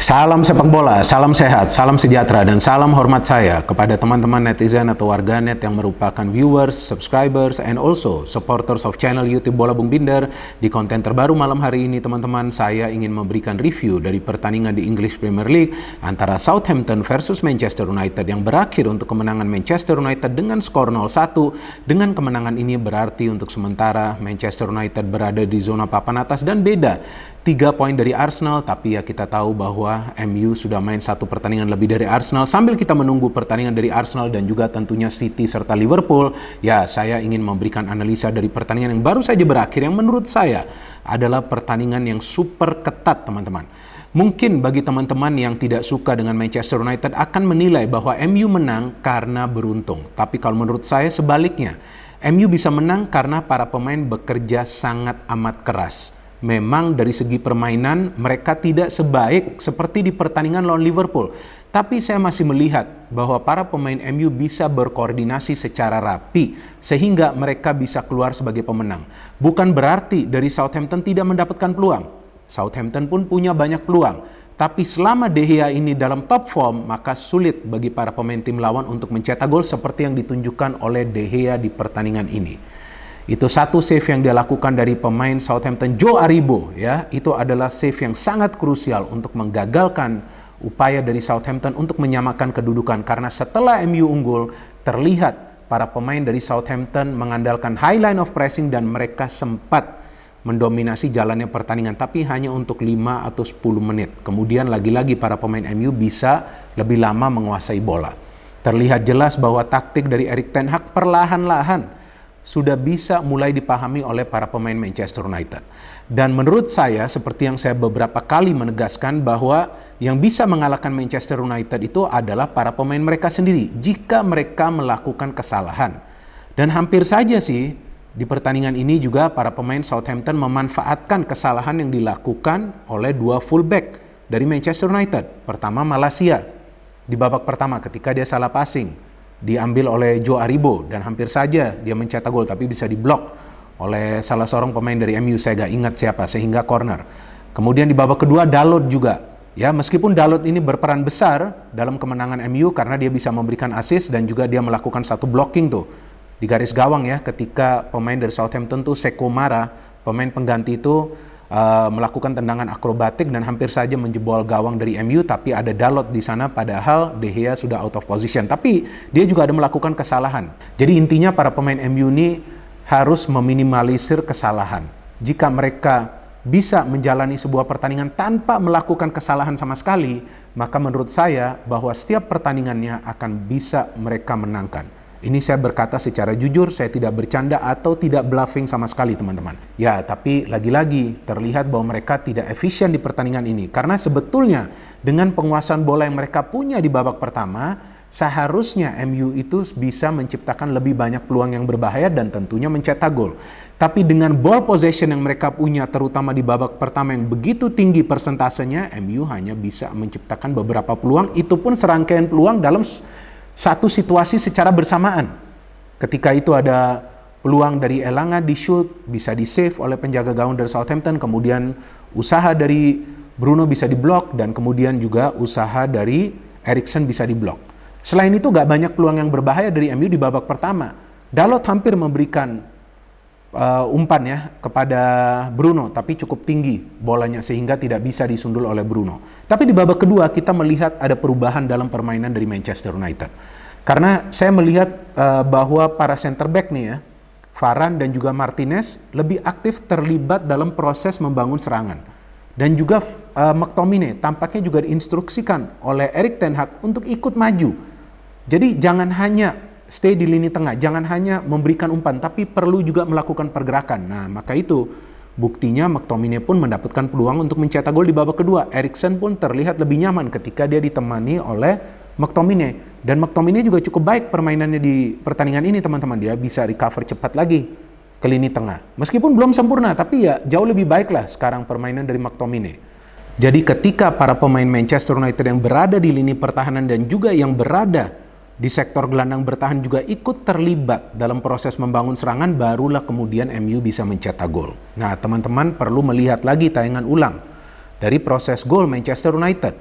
Salam sepak bola, salam sehat, salam sejahtera, dan salam hormat saya kepada teman-teman netizen atau warganet yang merupakan viewers, subscribers, and also supporters of channel YouTube Bola Bung Binder. Di konten terbaru malam hari ini, teman-teman, saya ingin memberikan review dari pertandingan di English Premier League antara Southampton versus Manchester United yang berakhir untuk kemenangan Manchester United dengan skor 0-1. Dengan kemenangan ini berarti untuk sementara Manchester United berada di zona papan atas dan beda 3 poin dari Arsenal, tapi ya kita tahu bahwa MU sudah main satu pertandingan lebih dari Arsenal. Sambil kita menunggu pertandingan dari Arsenal dan juga tentunya City serta Liverpool, ya saya ingin memberikan analisa dari pertandingan yang baru saja berakhir yang menurut saya adalah pertandingan yang super ketat, teman-teman. Mungkin bagi teman-teman yang tidak suka dengan Manchester United akan menilai bahwa MU menang karena beruntung. Tapi kalau menurut saya sebaliknya, MU bisa menang karena para pemain bekerja sangat amat keras. Memang dari segi permainan mereka tidak sebaik seperti di pertandingan lawan Liverpool. Tapi saya masih melihat bahwa para pemain MU bisa berkoordinasi secara rapi sehingga mereka bisa keluar sebagai pemenang. Bukan berarti dari Southampton tidak mendapatkan peluang. Southampton pun punya banyak peluang. Tapi selama De Gea ini dalam top form, maka sulit bagi para pemain tim lawan untuk mencetak gol seperti yang ditunjukkan oleh De Gea di pertandingan ini. Itu satu save yang dia lakukan dari pemain Southampton, Joe Aribo, ya. Itu adalah save yang sangat krusial untuk menggagalkan upaya dari Southampton untuk menyamakan kedudukan, karena setelah MU unggul, terlihat para pemain dari Southampton mengandalkan high line of pressing dan mereka sempat mendominasi jalannya pertandingan, tapi hanya untuk 5 atau 10 menit. Kemudian lagi-lagi para pemain MU bisa lebih lama menguasai bola. Terlihat jelas bahwa taktik dari Erik ten Hag perlahan-lahan sudah bisa mulai dipahami oleh para pemain Manchester United. Dan menurut saya, seperti yang saya beberapa kali menegaskan, bahwa yang bisa mengalahkan Manchester United itu adalah para pemain mereka sendiri jika mereka melakukan kesalahan. Dan hampir saja sih di pertandingan ini juga para pemain Southampton memanfaatkan kesalahan yang dilakukan oleh dua fullback dari Manchester United. Pertama, Malaysia di babak pertama ketika dia salah passing, diambil oleh Joe Aribo dan hampir saja dia mencetak gol, tapi bisa diblok oleh salah seorang pemain dari MU, saya gak ingat siapa, sehingga corner. Kemudian di babak kedua Dalot juga, ya, meskipun Dalot ini berperan besar dalam kemenangan MU karena dia bisa memberikan assist dan juga dia melakukan satu blocking tuh di garis gawang, ya, ketika pemain dari Southampton tuh Seko Mara, pemain pengganti itu melakukan tendangan akrobatik dan hampir saja menjebol gawang dari MU, tapi ada Dalot di sana padahal De Gea sudah out of position. Tapi dia juga ada melakukan kesalahan. Jadi intinya para pemain MU ini harus meminimalisir kesalahan. Jika mereka bisa menjalani sebuah pertandingan tanpa melakukan kesalahan sama sekali, maka menurut saya bahwa setiap pertandingannya akan bisa mereka menangkan. Ini saya berkata secara jujur, saya tidak bercanda atau tidak bluffing sama sekali, teman-teman. Ya, tapi lagi-lagi terlihat bahwa mereka tidak efisien di pertandingan ini. Karena sebetulnya dengan penguasaan bola yang mereka punya di babak pertama, seharusnya MU itu bisa menciptakan lebih banyak peluang yang berbahaya dan tentunya mencetak gol. Tapi dengan ball possession yang mereka punya, terutama di babak pertama yang begitu tinggi persentasenya, MU hanya bisa menciptakan beberapa peluang, itu pun serangkaian peluang dalam satu situasi secara bersamaan. Ketika itu ada peluang dari Elanga di shoot, bisa di save oleh penjaga gawang dari Southampton, kemudian usaha dari Bruno bisa diblok, dan kemudian juga usaha dari Eriksen bisa diblok. Selain itu gak banyak peluang yang berbahaya dari MU di babak pertama. Dalot hampir memberikan umpan, ya, kepada Bruno, tapi cukup tinggi bolanya sehingga tidak bisa disundul oleh Bruno. Tapi di babak kedua kita melihat ada perubahan dalam permainan dari Manchester United. Karena saya melihat bahwa para center back nih, ya, Varane dan juga Martinez lebih aktif terlibat dalam proses membangun serangan. Dan juga McTominay tampaknya juga diinstruksikan oleh Erik ten Hag untuk ikut maju. Jadi jangan hanya stay di lini tengah, jangan hanya memberikan umpan, tapi perlu juga melakukan pergerakan. Nah, maka itu buktinya McTominay pun mendapatkan peluang untuk mencetak gol di babak kedua. Eriksen pun terlihat lebih nyaman ketika dia ditemani oleh McTominay. Dan McTominay juga cukup baik permainannya di pertandingan ini, teman-teman. Dia bisa recover cepat lagi ke lini tengah. Meskipun belum sempurna, tapi ya jauh lebih baik lah sekarang permainan dari McTominay. Jadi ketika para pemain Manchester United yang berada di lini pertahanan dan juga yang berada di sektor gelandang bertahan juga ikut terlibat dalam proses membangun serangan, barulah kemudian MU bisa mencetak gol. Nah, teman-teman perlu melihat lagi tayangan ulang dari proses gol Manchester United.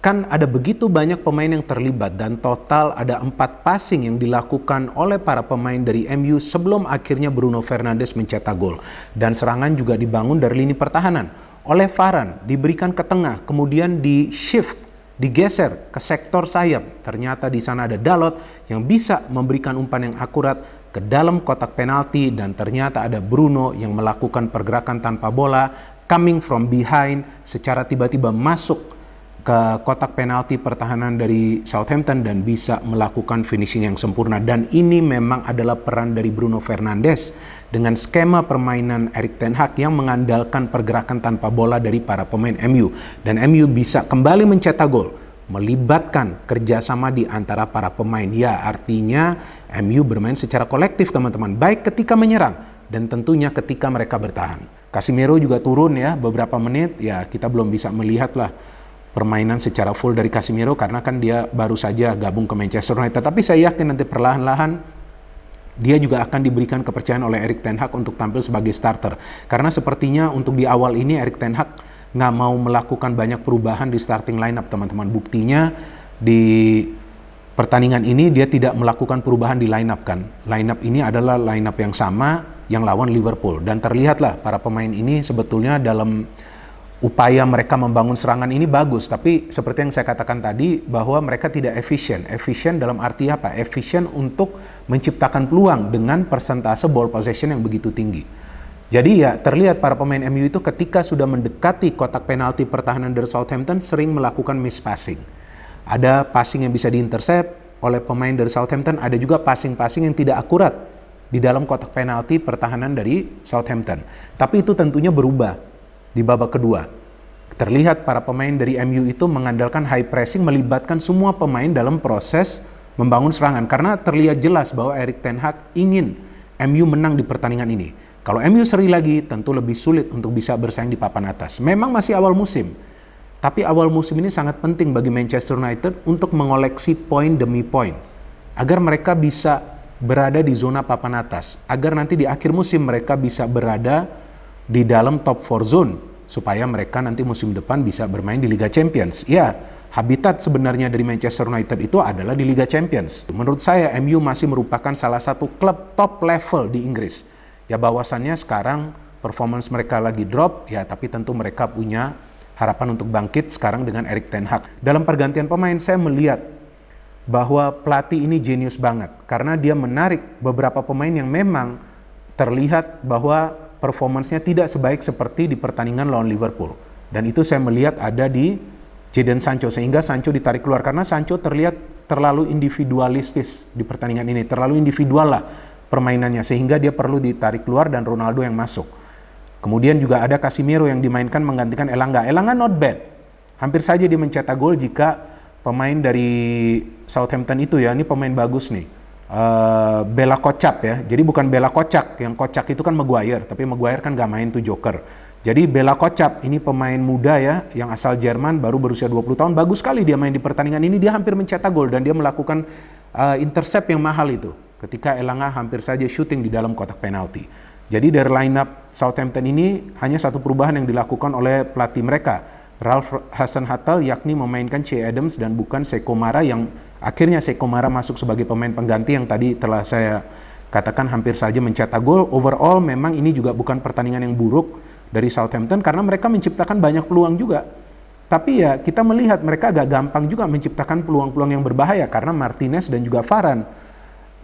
Kan ada begitu banyak pemain yang terlibat dan total ada 4 passing yang dilakukan oleh para pemain dari MU sebelum akhirnya Bruno Fernandes mencetak gol. Dan serangan juga dibangun dari lini pertahanan. Oleh Varane diberikan ke tengah, kemudian di shift, digeser ke sektor sayap. Ternyata di sana ada Dalot yang bisa memberikan umpan yang akurat ke dalam kotak penalti, dan ternyata ada Bruno yang melakukan pergerakan tanpa bola, coming from behind, secara tiba-tiba masuk ke kotak penalti pertahanan dari Southampton dan bisa melakukan finishing yang sempurna. Dan ini memang adalah peran dari Bruno Fernandes dengan skema permainan Erik ten Hag yang mengandalkan pergerakan tanpa bola dari para pemain MU. Dan MU bisa kembali mencetak gol, melibatkan kerjasama di antara para pemain. Ya, artinya MU bermain secara kolektif teman-teman, baik ketika menyerang dan tentunya ketika mereka bertahan. Casemiro juga turun ya beberapa menit, ya kita belum bisa melihat lah permainan secara full dari Casemiro karena kan dia baru saja gabung ke Manchester United. Tapi saya yakin nanti perlahan-lahan dia juga akan diberikan kepercayaan oleh Erik ten Hag untuk tampil sebagai starter. Karena sepertinya untuk di awal ini Erik ten Hag nggak mau melakukan banyak perubahan di starting lineup teman-teman. Buktinya di pertandingan ini dia tidak melakukan perubahan di lineup kan. Lineup ini adalah lineup yang sama yang lawan Liverpool. Dan terlihatlah para pemain ini sebetulnya dalam upaya mereka membangun serangan ini bagus, tapi seperti yang saya katakan tadi bahwa mereka tidak efisien. Efisien dalam arti apa? Efisien untuk menciptakan peluang dengan persentase ball possession yang begitu tinggi. Jadi ya terlihat para pemain MU itu ketika sudah mendekati kotak penalti pertahanan dari Southampton sering melakukan miss passing. Ada passing yang bisa diintercept oleh pemain dari Southampton, ada juga passing-passing yang tidak akurat di dalam kotak penalti pertahanan dari Southampton. Tapi itu tentunya berubah di babak kedua. Terlihat para pemain dari MU itu mengandalkan high pressing, melibatkan semua pemain dalam proses membangun serangan. Karena terlihat jelas bahwa Erik ten Hag ingin MU menang di pertandingan ini. Kalau MU seri lagi, tentu lebih sulit untuk bisa bersaing di papan atas. Memang masih awal musim, tapi awal musim ini sangat penting bagi Manchester United untuk mengoleksi poin demi poin, agar mereka bisa berada di zona papan atas, agar nanti di akhir musim mereka bisa berada di dalam top 4 zone, supaya mereka nanti musim depan bisa bermain di Liga Champions. Ya, habitat sebenarnya dari Manchester United itu adalah di Liga Champions. Menurut saya MU masih merupakan salah satu klub top level di Inggris. Ya bahwasannya sekarang performance mereka lagi drop, ya tapi tentu mereka punya harapan untuk bangkit sekarang dengan Erik ten Hag. Dalam pergantian pemain saya melihat bahwa pelatih ini jenius banget karena dia menarik beberapa pemain yang memang terlihat bahwa performance-nya tidak sebaik seperti di pertandingan lawan Liverpool. Dan itu saya melihat ada di Jadon Sancho, sehingga Sancho ditarik keluar karena Sancho terlihat terlalu individualistis di pertandingan ini, terlalu individual lah permainannya, sehingga dia perlu ditarik keluar dan Ronaldo yang masuk. Kemudian juga ada Casemiro yang dimainkan menggantikan Elanga. Elanga not bad, hampir saja dia mencetak gol jika pemain dari Southampton itu ya, ini pemain bagus nih, Bella Kocap ya, jadi bukan Bella Kocak, yang Kocak itu kan Maguire, tapi Maguire kan gak main tuh joker. Jadi Bella Kocap ini pemain muda ya, yang asal Jerman, baru berusia 20 tahun, bagus sekali dia main di pertandingan ini, dia hampir mencetak gol dan dia melakukan intercept yang mahal itu, ketika Elanga hampir saja shooting di dalam kotak penalti. Jadi dari lineup Southampton ini hanya satu perubahan yang dilakukan oleh pelatih mereka, Ralph Hasenhuttl, yakni memainkan Che Adams dan bukan Sekou Mara, yang akhirnya Sekou Mara masuk sebagai pemain pengganti yang tadi telah saya katakan hampir saja mencetak gol. Overall memang ini juga bukan pertandingan yang buruk dari Southampton karena mereka menciptakan banyak peluang juga. Tapi ya kita melihat mereka agak gampang juga menciptakan peluang-peluang yang berbahaya karena Martinez dan juga Varane.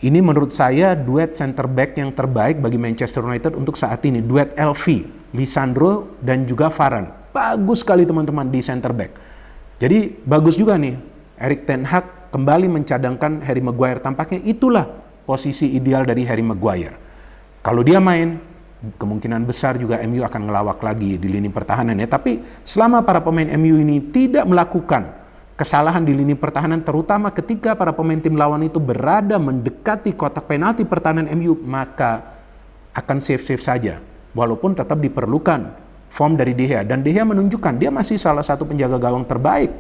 Ini menurut saya duet center back yang terbaik bagi Manchester United untuk saat ini. Duet LV, Lisandro dan juga Varane. Bagus sekali teman-teman di center back. Jadi bagus juga nih Erik ten Hag kembali mencadangkan Harry Maguire. Tampaknya itulah posisi ideal dari Harry Maguire. Kalau dia main, kemungkinan besar juga MU akan ngelawak lagi di lini pertahanan ya. Tapi selama para pemain MU ini tidak melakukan kesalahan di lini pertahanan, terutama ketika para pemain tim lawan itu berada mendekati kotak penalti pertahanan MU, maka akan safe-safe saja. Walaupun tetap diperlukan form dari De Gea, dan De Gea menunjukkan dia masih salah satu penjaga gawang terbaik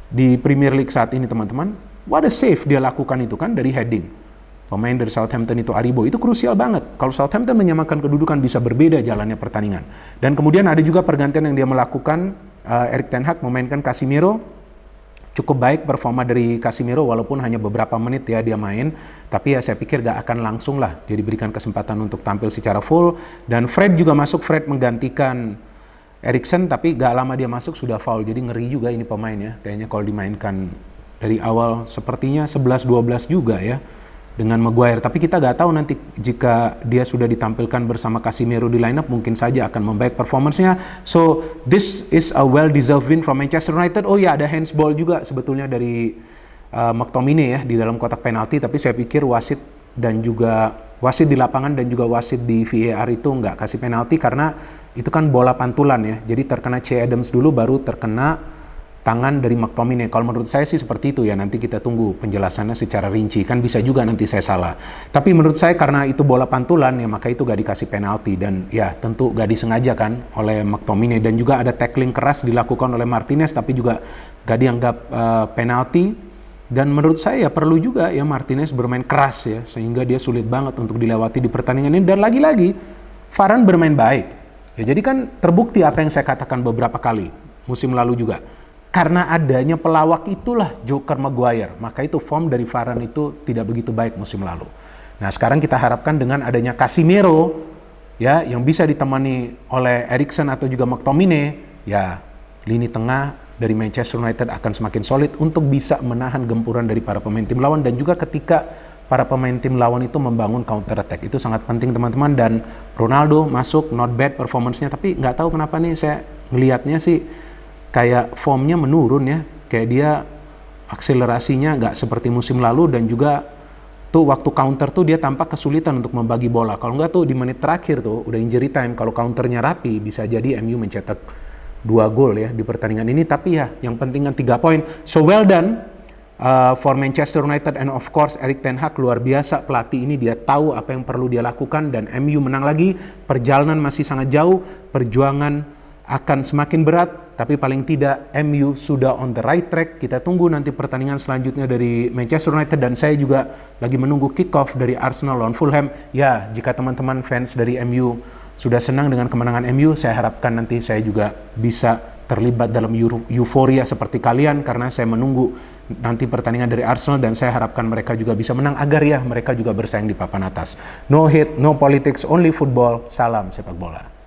di Premier League saat ini teman-teman. What a save dia lakukan itu kan dari heading. Pemain dari Southampton itu Aribo, itu krusial banget. Kalau Southampton menyamakan kedudukan bisa berbeda jalannya pertandingan. Dan kemudian ada juga pergantian yang dia melakukan, Erik ten Hag memainkan Casemiro cukup baik performa dari Casemiro walaupun hanya beberapa menit ya dia main, tapi ya saya pikir gak akan langsung lah dia diberikan kesempatan untuk tampil secara full. Dan Fred juga masuk, Fred menggantikan Eriksen, tapi gak lama dia masuk sudah foul, jadi ngeri juga ini pemain ya, kayaknya kalau dimainkan dari awal sepertinya 11-12 juga ya dengan Maguire. Tapi kita gak tahu nanti jika dia sudah ditampilkan bersama Casemiro di lineup, mungkin saja akan membaik performance-nya. So this is a well-deserved win from Manchester United. Oh ya, ada handsball juga sebetulnya dari McTominay ya di dalam kotak penalti, tapi saya pikir wasit di lapangan dan juga wasit di VAR itu nggak kasih penalti karena itu kan bola pantulan ya. Jadi terkena Che Adams dulu baru terkena tangan dari McTominay. Kalau menurut saya sih seperti itu ya, nanti kita tunggu penjelasannya secara rinci, kan bisa juga nanti saya salah. Tapi menurut saya karena itu bola pantulan ya, maka itu gak dikasih penalti, dan ya tentu gak disengaja kan oleh McTominay, dan juga ada tackling keras dilakukan oleh Martinez tapi juga gak dianggap penalti. Dan menurut saya ya perlu juga ya Martinez bermain keras ya, sehingga dia sulit banget untuk dilewati di pertandingan ini. Dan lagi-lagi Varane bermain baik ya, jadi kan terbukti apa yang saya katakan beberapa kali musim lalu juga. Karena adanya pelawak itulah Joker Maguire, maka itu form dari Varane itu tidak begitu baik musim lalu. Nah sekarang kita harapkan dengan adanya Casemiro ya, yang bisa ditemani oleh Eriksen atau juga McTominay, ya lini tengah dari Manchester United akan semakin solid untuk bisa menahan gempuran dari para pemain tim lawan, dan juga ketika para pemain tim lawan itu membangun counter attack, itu sangat penting teman-teman. Dan Ronaldo masuk, not bad performance-nya, tapi nggak tahu kenapa nih saya ngelihatnya sih kayak formnya menurun ya, kayak dia akselerasinya nggak seperti musim lalu, dan juga tuh waktu counter tuh dia tampak kesulitan untuk membagi bola. Kalau nggak tuh di menit terakhir tuh udah injury time, kalau counternya rapi bisa jadi MU mencetak 2 gol ya di pertandingan ini. Tapi ya yang penting kan 3 poin. So well done for Manchester United, and of course Erik ten Hag luar biasa pelatih ini, dia tahu apa yang perlu dia lakukan, dan MU menang lagi. Perjalanan masih sangat jauh, perjuangan akan semakin berat, tapi paling tidak MU sudah on the right track. Kita tunggu nanti pertandingan selanjutnya dari Manchester United, dan saya juga lagi menunggu kick-off dari Arsenal lawan Fulham. Ya, jika teman-teman fans dari MU sudah senang dengan kemenangan MU, saya harapkan nanti saya juga bisa terlibat dalam euforia seperti kalian, karena saya menunggu nanti pertandingan dari Arsenal, dan saya harapkan mereka juga bisa menang agar ya mereka juga bersaing di papan atas. No hate, no politics, only football. Salam sepak bola.